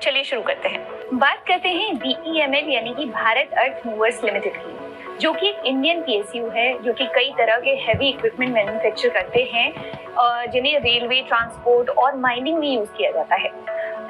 चलिए शुरू करते हैं। बात करते हैं BEML यानी कि भारत अर्थ मूवर्स लिमिटेड की, जो कि एक इंडियन PSU है जो कि कई तरह के हैवी इक्विपमेंट मैन्युफैक्चर करते हैं जिन्हें रेलवे, ट्रांसपोर्ट और माइनिंग में यूज किया जाता है।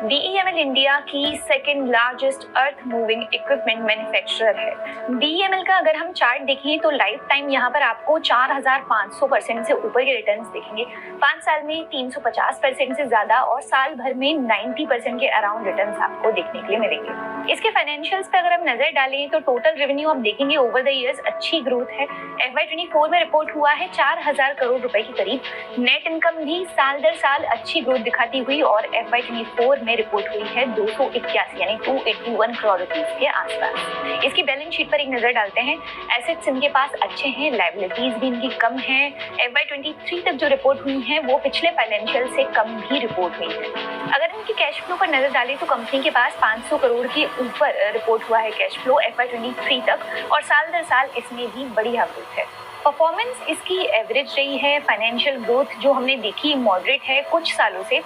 BEML इंडिया की second largest earth moving equipment manufacturer है। BEML का अगर हम चार्ट देखें तो लाइफ टाइम यहाँ पर आपको 4500% से ऊपर के रिटर्न्स देखेंगे, 5 साल में 350% से ज्यादा और साल भर में 90% के अराउंड रिटर्न्स आपको देखने के लिए मिलेंगे। इसके फाइनेंशियल्स पे अगर हम नजर डालें तो टोटल रेवेन्यू आप देखेंगे ओवर द इयर्स अच्छी ग्रोथ है। FY24 में रिपोर्ट हुआ है 4000 करोड़ रुपए के करीब। नेट इनकम भी साल दर साल अच्छी ग्रोथ दिखाती हुई और FY24 में रिपोर्ट हुई है 281 यानी 281 करोड़ रुपीस के आसपास। इसकी बैलेंस शीट पर एक नजर डालते हैं। एसेट्स इनके पास अच्छे हैं, लायबिलिटीज भी इनकी कम है। FY23 तक जो रिपोर्ट हुई है वो पिछले फाइनेंशियल से कम भी रिपोर्ट हुई है। अगर इनकी कैश फ्लो पर नजर डालें तो कंपनी के पास 500 करोड़ के ऊपर रिपोर्ट हुआ है कैश फ्लो FY23 तक और साल दर साल इसमें भी बढ़िया ग्रोथ है। परफॉर्मेंस इसकी एवरेज रही है। फाइनेंशियल ग्रोथ जो हमने देखी मॉडरेट है कुछ सालों से।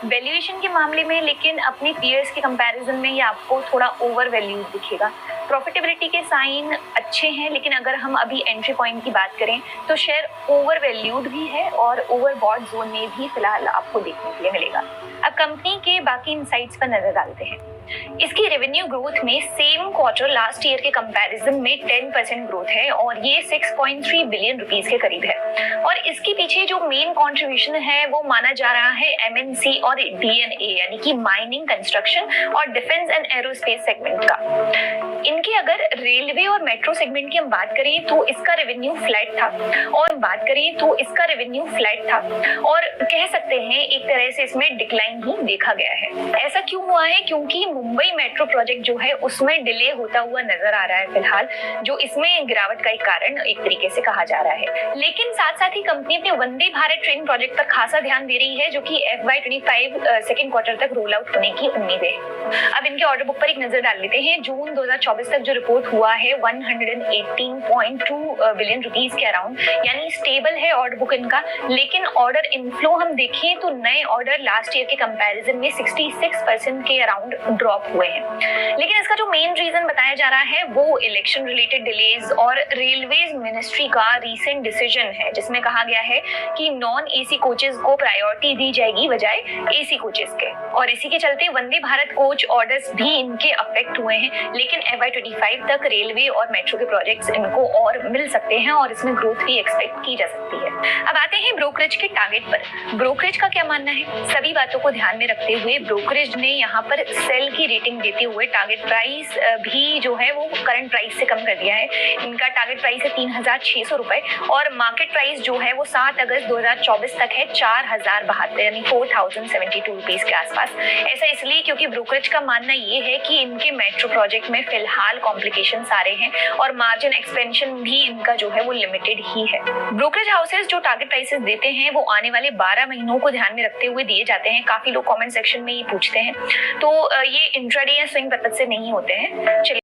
वैल्यूएशन के मामले में लेकिन अपने पीयर्स के कंपैरिजन में ये आपको थोड़ा ओवर वैल्यूड दिखेगा। प्रॉफिटेबिलिटी के साइन अच्छे हैं, लेकिन अगर हम अभी एंट्री पॉइंट की बात करें तो शेयर ओवर वैल्यूड भी है और ओवरबॉट जोन में भी फिलहाल आपको देखने के लिए मिलेगा। अब कंपनी के बाकी इनसाइट्स पर नजर डालते हैं। इसकी रेवेन्यू ग्रोथ में सेम क्वार्टर लास्ट ईयर के कंपैरिजन में 10% ग्रोथ है और ये 6.3 बिलियन रुपीस के करीब है। और इसके पीछे जो मेन कंट्रीब्यूशन है वो माना जा रहा है MNC और DNA यानी कि माइनिंग, कंस्ट्रक्शन और डिफेंस एंड एरोस्पेस सेगमेंट का। इनके अगर रेलवे और मेट्रो सेगमेंट की हम बात करें तो इसका रेवेन्यू फ्लैट था और कह सकते हैं एक तरह से इसमें डिक्लाइन ही देखा गया है। ऐसा क्यों हुआ है? क्योंकि मुंबई मेट्रो प्रोजेक्ट जो है उसमें डिले होता हुआ नजर आ रहा है फिलहाल, जो इसमें गिरावट का एक कारण एक तरीके से कहा जा रहा है। लेकिन साथ साथ ही कंपनी अपने वंदे भारत ट्रेन प्रोजेक्ट पर खासा ध्यान दे रही है, जो कि FY25 सेकेंड क्वार्टर तक रोल आउट होने की उम्मीद है। अब इनके ऑर्डर बुक पर एक नजर डाल लेते हैं। जून 2024 तक जो रिपोर्ट हुआ है 118.2 बिलियन रुपीस के अराउंड, यानी स्टेबल है ऑर्डर बुक इनका। लेकिन ऑर्डर इनफ्लो हम देखें तो नए ऑर्डर लास्ट ईयर के कंपैरिजन में 66% के अराउंड ड्रॉप हुए हैं। लेकिन इसका जो मेन रीजन बताया जा रहा है वो इलेक्शन रिलेटेड डिलेज और रेलवेज मिनिस्ट्री का रीसेंट डिसीजन है, जिसमें कहा गया है कि नॉन AC कोचेस को प्रायोरिटी दी जाएगी बजाय AC कोचेस के। और इसी के चलते वंदे भारत कोच ऑर्डर्स भी इनके अफेक्ट हुए हैं। लेकिन FY25 तक रेलवे और मेट्रो के प्रोजेक्ट्स इनको और मिल सकते हैं और इसमें ग्रोथ भी एक्सपेक्ट की जा सकती है। अब आते हैं ब्रोकरेज के टारगेट पर। ब्रोकरेज का क्या मानना है? सभी बातों को ध्यान में रखते हुए ब्रोकरेज ने यहाँ पर सेल की रेटिंग देते हुए टारगेट प्राइस भी जो है वो करंट प्राइस से कम कर दिया है। इनका टारगेट प्राइस है 3600 रुपए और मार्केट प्राइस जो है वो 7 अगस्त 2024 तक है 4072 यानी 4072 रुपीस के आसपास। ऐसा इसलिए क्योंकि ब्रोकरेज का मानना ये है कि इनके मेट्रो प्रोजेक्ट में फिलहाल कॉम्प्लिकेशंस आ रहे हैं और मार्जिन एक्सपेंशन भी इनका जो है वो लिमिटेड ही है। ब्रोकरेज हाउसेस जो टारगेट प्राइसेस देते हैं वो आने वाले 12 महीनों को ध्यान में रखते हुए दिए जाते हैं। काफी लोग कमेंट सेक्शन में ये पूछते हैं, तो ये इंट्राडे या स्विंग पर्पस से नहीं होते हैं। चलिए